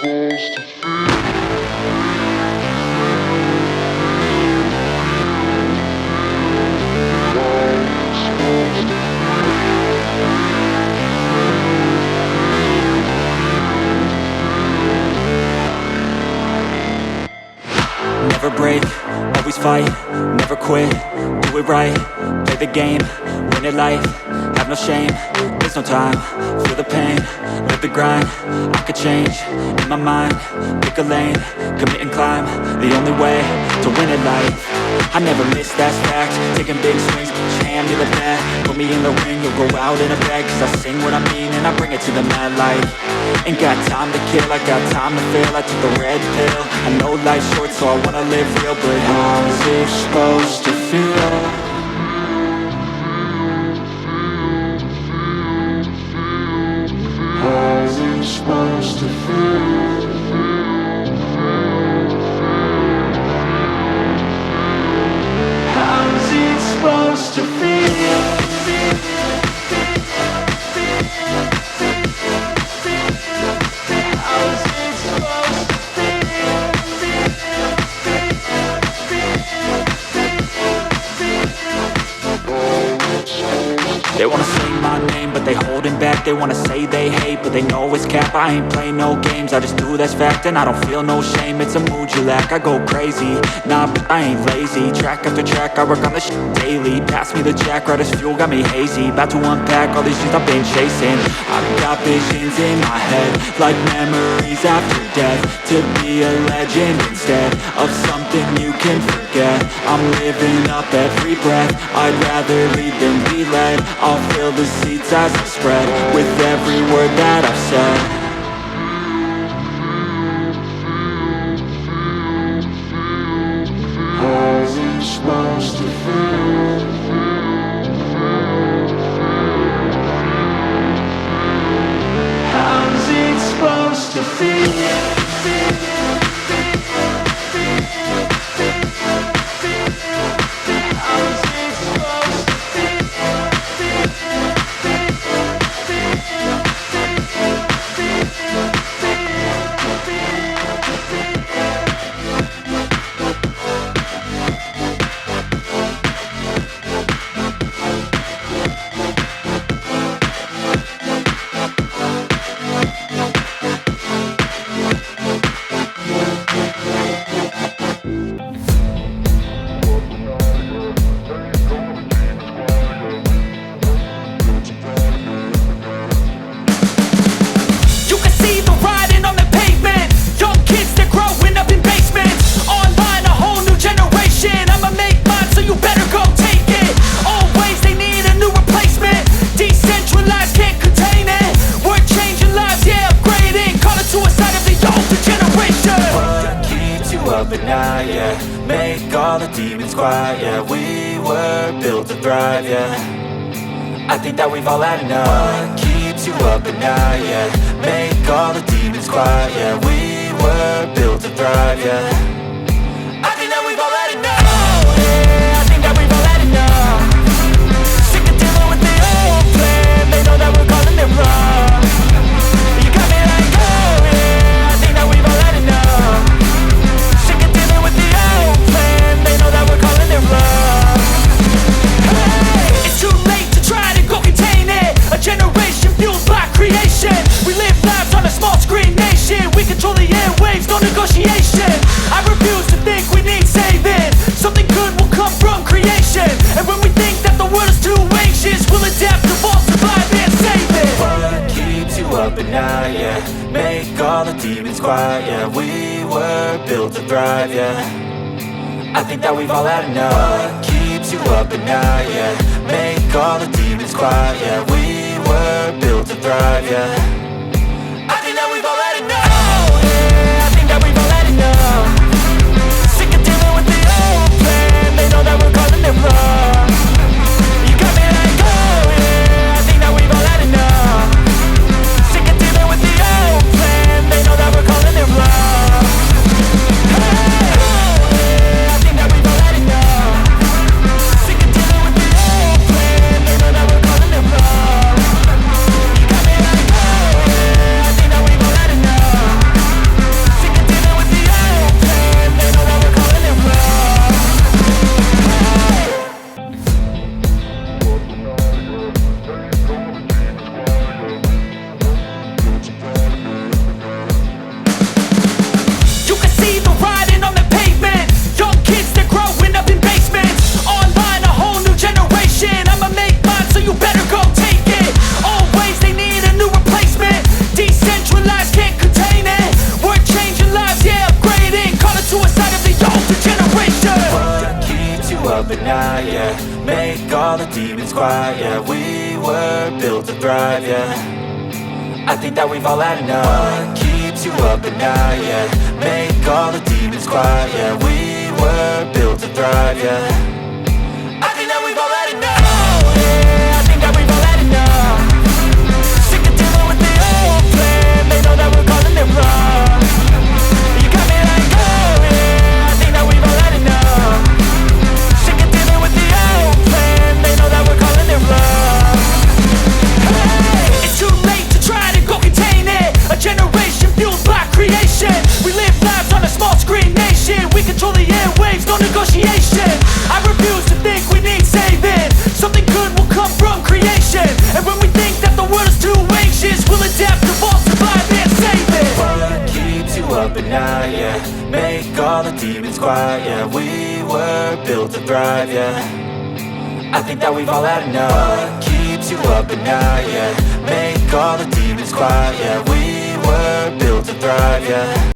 Never break, always fight, never quit, do it right, play the game, win it life, have no shame, there's no time, feel the pain, live the grind, I could change, in my mind, pick a lane, commit and climb, the only way to win it life. I never miss, that's fact, taking big swings, put your hand to the bat, put me in the ring, you'll go out in a bag, cause I sing what I mean and I bring it to the mad light. Ain't got time to kill, I got time to feel, I took the red pill, I know life's short so I wanna live real, but how's it supposed to feel? How's it supposed to feel? How's it supposed to feel? They wanna say my name, but they holding back. They wanna say they hate, but they know it's cap. I ain't play no games, I just do that's fact. And I don't feel no shame, it's a mood you lack. I go crazy, nah, but I ain't lazy. Track after track, I work on this shit daily. Pass me the jack, right as fuel, got me hazy. About to unpack all these things I've been chasing. I've got visions in my head, like memories after death. To be a legend instead of something you can forget. I'm living up every breath, I'd rather lead than be led. I'll fill the seats as I spread with every word that I've said. How's it supposed to feel? How's it supposed to feel? At night, yeah. Make all the demons quiet, yeah. We were built to thrive, yeah. I think that we've all had enough. What keeps you up at night, yeah. Make all the demons quiet, yeah. We were built to thrive, yeah. I think that we've all had enough, yeah. I think that we've all had enough. Sick of dealing with the old plan. They know that we're calling it wrong. You got me like, oh yeah. I think that we've all had enough. They know that we're calling it wrong. Hey, it's too late to try to go contain it. A generation fueled by creation. We live lives on a small screen nation. We control the airwaves, no negotiation. I refuse to think we need saving. Something good will come from creation. And when we think that the world is too anxious, we'll adapt, evolve, survive and save it. What keeps you up at night, yeah. Make all the demons quiet, yeah. We were built to thrive, yeah. I think that we've all had enough. What keeps you up at night, yeah. Make all the demons quiet, yeah. We were built to thrive, yeah. I think that we've all had enough, yeah. I think that we've all had enough. Sick of dealing with the old plan. They know that we're calling it wrong. You got me like, oh yeah. I think that we've all had enough. Sick of dealing with the old plan. They know that we're calling it wrong. Oh the demons quiet, yeah. We were built to thrive, yeah. I think that we've all had enough. What keeps you up at night, yeah. Make all the demons quiet, yeah. We were built to thrive, yeah. I think that we've all had enough, yeah. I think that we've all had enough. Sick of dealing with the old plan. They know that we're calling it wrong. You got me like, oh yeah. I think that we've all had enough. Sick of dealing with the old plan. They know that we're calling it wrong. Hey, it's too late to try to go contain it. A generation fueled by creation. We live lives on a small screen nation. We control the airwaves, no negotiation. I refuse to think we need saving. Something good will come from creation. And when we think that the world is too anxious, we'll adapt, evolve, survive and save it. What keeps you up at night, yeah. Make all the demons quiet, yeah. We were built to thrive, yeah. I think that we've all had enough. What keeps you up at night, yeah. Make all the demons quiet, yeah. We were built to thrive, yeah.